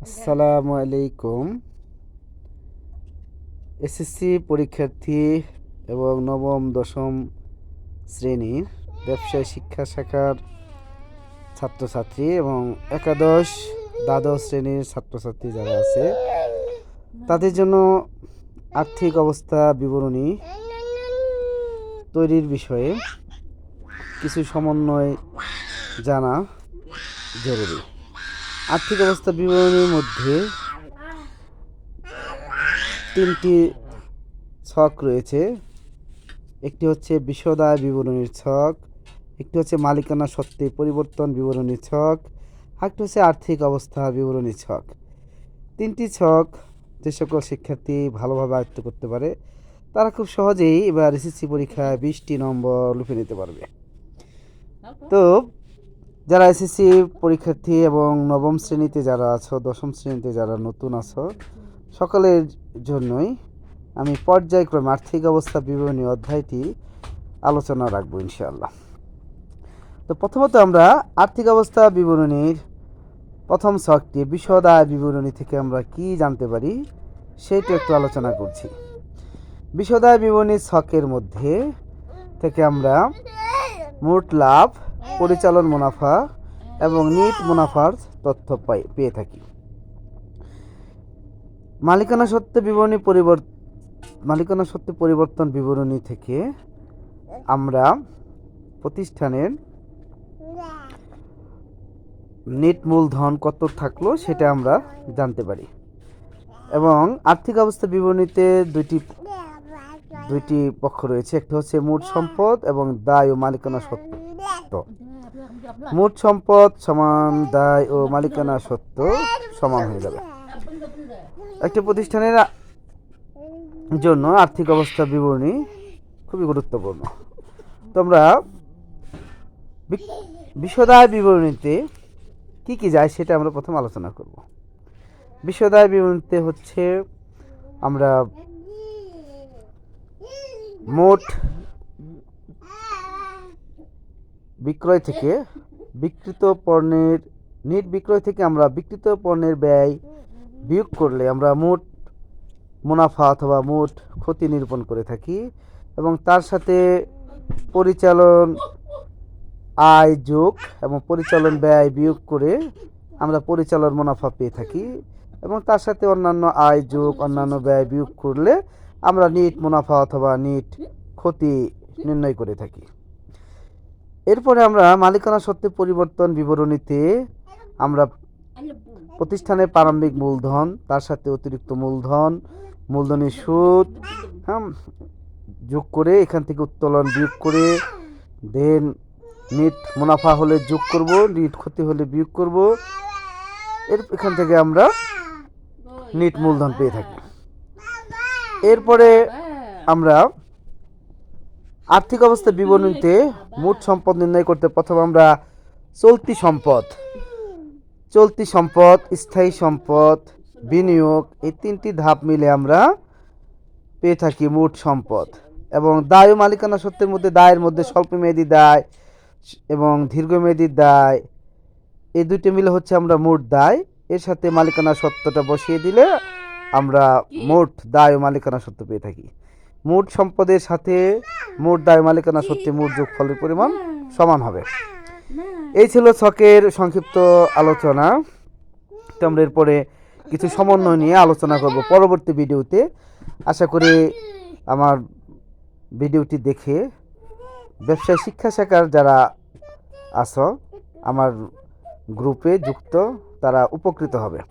আসসালামু আলাইকুম। এসএসসি পরীক্ষার্থী এবং নবম দশম শ্রেণীর ব্যবসায় শিক্ষা শাখার ছাত্রছাত্রী এবং একাদশ দ্বাদশ শ্রেণীর ছাত্রছাত্রী যারা আছে তাদের জন্য আর্থিক অবস্থা বিবরণী তৈরির বিষয়ে কিছু সমন্বয় জানা জরুরি। আর্থিক অবস্থা বিবরণীর মধ্যে তিনটি ছক রয়েছে। একটি হচ্ছে বিশদ বিবরণীর ছক, একটি হচ্ছে মালিকানা সত্ত্বে পরিবর্তন বিবরণীর ছক, আরেকটি হচ্ছে আর্থিক অবস্থা বিবরণীর ছক। তিনটি ছক যে সকল শিক্ষার্থী ভালোভাবে আয়ত্ত করতে পারে তারা খুব সহজেই এবার এসএসসি পরীক্ষায় 20টি নম্বর লুফে নিতে পারবে। তো যারা এসএসসি পরীক্ষার্থী এবং নবম শ্রেণীতে যারা আছো, দশম শ্রেণীতে যারা নতুন আছো, সকলের জন্যই আমি পর্যায়ক্রমে আর্থিক অবস্থা বিবরণী অধ্যায়টি আলোচনা রাখবো ইনশাআল্লাহ। তো প্রথমত আমরা আর্থিক অবস্থা বিবরণীর প্রথম ছকটি বিশদ আয় বিবরণী থেকে আমরা কি জানতে পারি সেইটা একটু আলোচনা করছি। বিশদ আয় বিবরণীর ছকের মধ্যে থেকে আমরা মোট লাভ, পরিচালন মুনাফা এবং নিট মুনাফার তথ্য পেয়ে থাকি। মালিকানা সত্ত্বে পরিবর্তন বিবরণী থেকে আমরা প্রতিষ্ঠানের নেট মূলধন কত থাকলো সেটা আমরা জানতে পারি। এবং আর্থিক অবস্থা বিবরণীতে দুইটি পক্ষ রয়েছে, একটা হচ্ছে মোট সম্পদ এবং দায় ও মালিকানা সত্ত্ব। মোট সম্পদ সমান দায় ও মালিকানা সত্ত্ব সমান হয়ে যাবে। একটি প্রতিষ্ঠানের জন্য আর্থিক অবস্থা বিবরণী খুবই গুরুত্বপূর্ণ। তোমরা বিশদায় বিবরণীতে কি কি যায় সেটা আমরা প্রথম আলোচনা করব। বিশদায় বিবরণীতে হচ্ছে আমরা মোট বিক্রয় থেকে বিক্রিত পণ্যের নিট বিক্রয় থেকে আমরা বিক্রিত পণ্যের ব্যয় বিয়োগ করলে আমরা মোট মুনাফা অথবা মোট ক্ষতি নিরূপণ করে থাকি এবং তার সাথে পরিচালন আয় যোগ এবং পরিচালন ব্যয় বিয়োগ করে আমরা পরিচালন মুনাফা পেয়ে থাকি এবং তার সাথে অন্যান্য আয় যোগ অন্যান্য ব্যয় বিয়োগ করলে আমরা নিট মুনাফা অথবা নিট ক্ষতি নির্ণয় করে থাকি। এরপরে আমরা মালিকানা সত্ত্বে পরিবর্তন বিবরণীতে আমরা প্রতিষ্ঠানের প্রারম্ভিক মূলধন, তার সাথে অতিরিক্ত মূলধন, মূলধনের সুদ যোগ করে এখান থেকে উত্তোলন বিয়োগ করে দেন নিট মুনাফা হলে যোগ করব, নিট ক্ষতি হলে বিয়োগ করব, এখান থেকে আমরা নিট মূলধন পেয়ে থাকি। এরপরে আমরা আর্থিক অবস্থা বিবরণীতে মোট সম্পদ নির্ণয় করতে প্রথম আমরা চলতি সম্পদ, স্থায়ী সম্পদ, বিনিয়োগ এই তিনটি ধাপ মিলে আমরা পেয়ে থাকি মোট সম্পদ। এবং দায় ও মালিকানা সত্ত্বের মধ্যে দায়ের মধ্যে স্বল্পমেয়াদী দায় এবং দীর্ঘমেয়াদী দায় এই দুইটা মিলে হচ্ছে আমরা মোট দায়। এর সাথে মালিকানা সত্ত্বটা বসিয়ে দিলে আমরা মোট দায় ও মালিকানা সত্ত্ব পেয়ে থাকি। মোট সম্পদের সাথে মোট দায় মালিকানা সত্ত্বে মোট যোগফলের পরিমাণ সমান হবে। এই ছিল ছকের সংক্ষিপ্ত আলোচনা। তো আমরা এরপরে কিছু সমন্বয় নিয়ে আলোচনা করব পরবর্তী ভিডিওতে। আশা করি আমার ভিডিওটি দেখে ব্যবসায় শিক্ষা শাখার যারা আছো আমার গ্রুপে যুক্ত তারা উপকৃত হবে।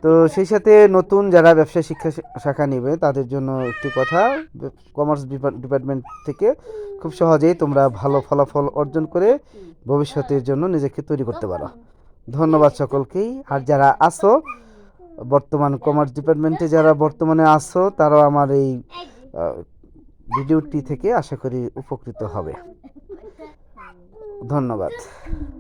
তো সেই সাথে নতুন যারা ব্যবসায় শিক্ষা শাখা নেবে তাদের জন্য একটি কথা, কমার্স ডিপার্টমেন্ট থেকে খুব সহজেই তোমরা ভালো ফলাফল অর্জন করে ভবিষ্যতের জন্য নিজেকে তৈরি করতে পারো। ধন্যবাদ সকলকেই। আর যারা আছো বর্তমান কমার্স ডিপার্টমেন্টে যারা বর্তমানে আছো তারাও আমার এই ভিডিওটি থেকে আশা করি উপকৃত হবে। ধন্যবাদ।